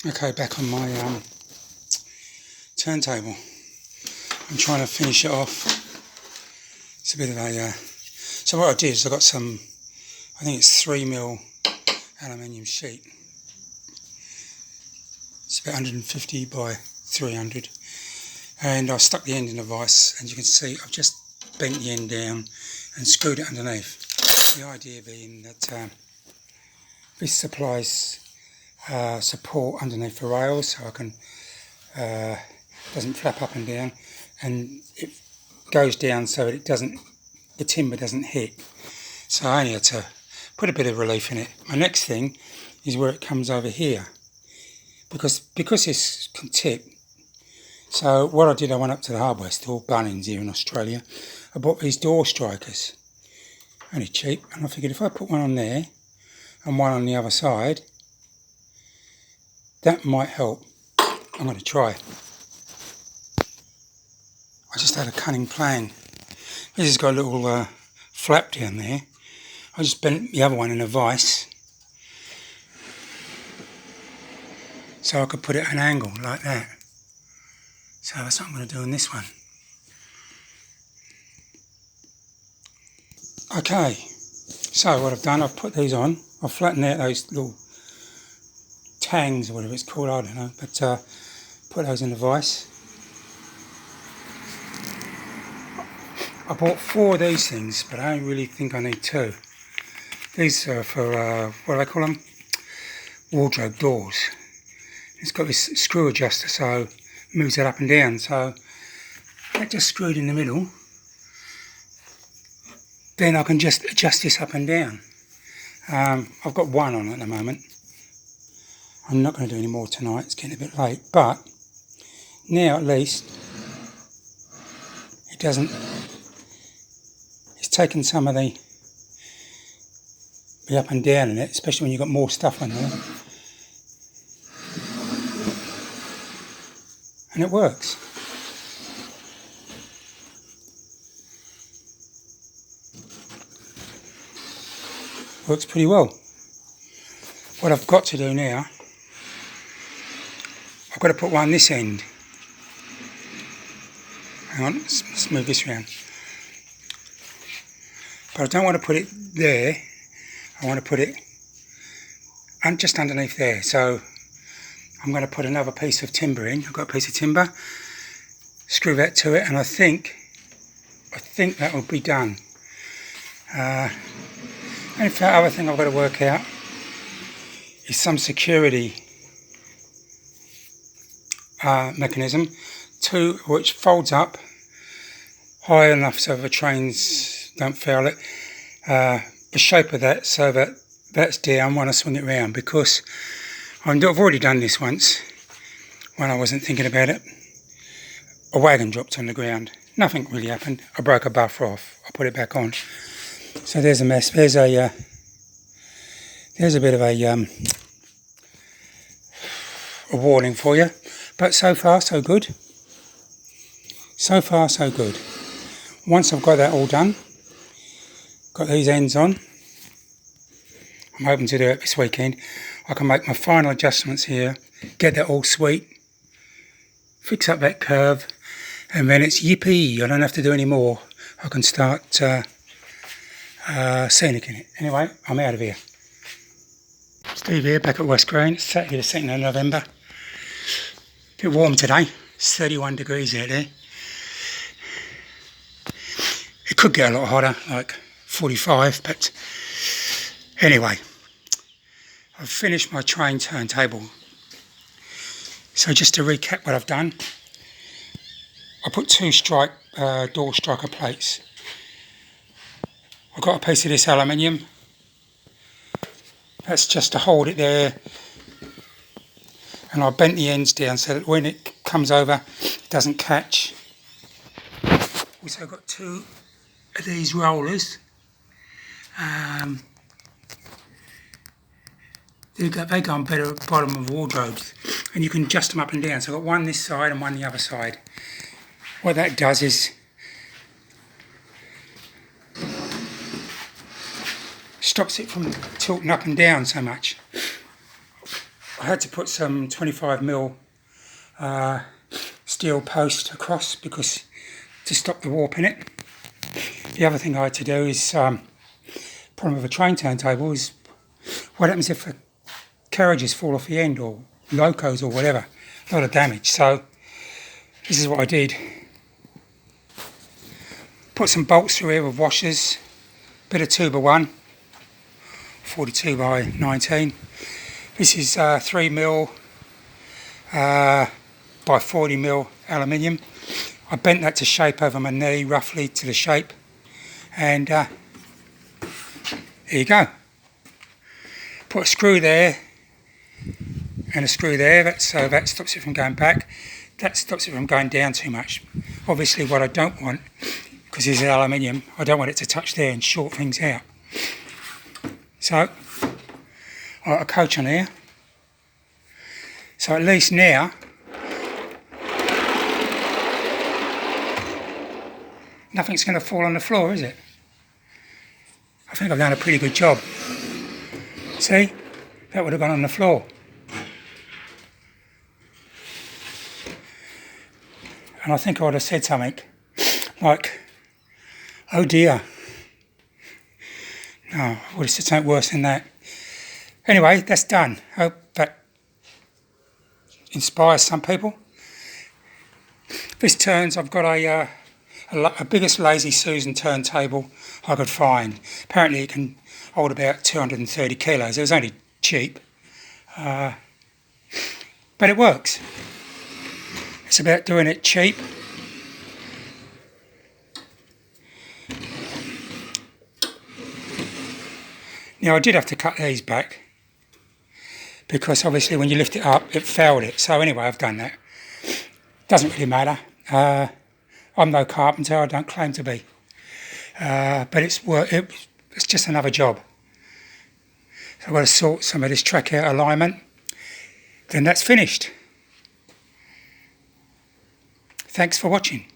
Okay, back on my turntable. I'm trying to finish it off. It's a bit of a... so what I did is I got some, I think it's 3mm aluminium sheet. It's about 150 by 300. And I stuck the end in a vise, and you can see I've just bent the end down and screwed it underneath. The idea being that this supplies support underneath the rails, so I can doesn't flap up and down, and it goes down so that it doesn't, the timber doesn't hit. So I only had to put a bit of relief in it. My next thing is where it comes over here, because this can tip. So what I did, I went up to the hardware store, Bunnings here in Australia. I bought these door strikers, only cheap, and I figured if I put one on there and one on the other side, that might help. I'm going to try. I just had a cunning plan. This has got a little flap down there. I just bent the other one in a vise so I could put it at an angle like that. So that's what I'm going to do on this one. Okay, so what I've done, I've put these on. I've flattened out those little tangs or whatever it's called, I don't know, but put those in the vise. I bought 4 of these things, but I don't really think I need 2. These are for, what do they call them? Wardrobe doors. It's got this screw adjuster, so it moves it up and down. So that just screwed in the middle. Then I can just adjust this up and down. I've got 1 on at the moment. I'm not going to do any more tonight, it's getting a bit late, but now at least it doesn't, it's taken some of the up and down in it, especially when you've got more stuff on there. And it works. Works pretty well. What I've got to do now, I've got to put one this end. Hang on, let's move this around. But I don't want to put it there. I want to put it just underneath there. So I'm going to put another piece of timber in. I've got a piece of timber, screw that to it, and I think that will be done. And the other thing I've got to work out is some security mechanism, which folds up high enough so the trains don't foul it. The shape of that so that that's down when I swing it round, because I've already done this once when I wasn't thinking about it. A wagon dropped on the ground. Nothing really happened. I broke a buffer off. I put it back on. So there's a mess. There's a bit of a warning for you. But so far so good. So far so good. Once I've got that all done, got these ends on, I'm hoping to do it this weekend. I can make my final adjustments here, get that all sweet, fix up that curve, and then it's yippee. I don't have to do any more. I can start scenicking it. Anyway, I'm out of here. Steve here, back at West Green. It's Saturday the 2nd of November. A bit warm today. It's 31 degrees out there. It could get a lot hotter, like 45, but anyway, I've finished my train turntable. So just to recap what I've done, I put 2 door striker plates. I've got a piece of this aluminium. That's just to hold it there. And I bent the ends down so that when it comes over, it doesn't catch. Also got 2 of these rollers. They go on better at the bottom of wardrobes, and you can adjust them up and down. So I've got one this side and one the other side. What that does is stops it from tilting up and down so much. I had to put some 25mm steel post across because to stop the warp in it. The other thing I had to do is, problem with a train turntable is what happens if the carriages fall off the end or locos or whatever. A lot of damage. So this is what I did. Put some bolts through here with washers, bit of 2x1, 42 by 19. This is 3mm by 40mm aluminium. I bent that to shape over my knee, roughly to the shape, and here you go. Put a screw there and a screw there, so that stops it from going back. That stops it from going down too much. Obviously what I don't want, because this is aluminium, I don't want it to touch there and short things out. So I've got a coach on here. So at least now nothing's going to fall on the floor, is it? I think I've done a pretty good job. See? That would have gone on the floor. And I think I would have said something like, oh dear. No, I would have said something worse than that. Anyway, that's done. Hope that inspires some people. This turns, I've got a biggest Lazy Susan turntable I could find. Apparently it can hold about 230 kilos. It was only cheap. But it works. It's about doing it cheap. Now I did have to cut these back because obviously when you lift it up it fouled it. So anyway, I've done that. Doesn't really matter. I'm no carpenter, I don't claim to be. But it's just another job. So I've got to sort some of this track out alignment. Then that's finished. Thanks for watching.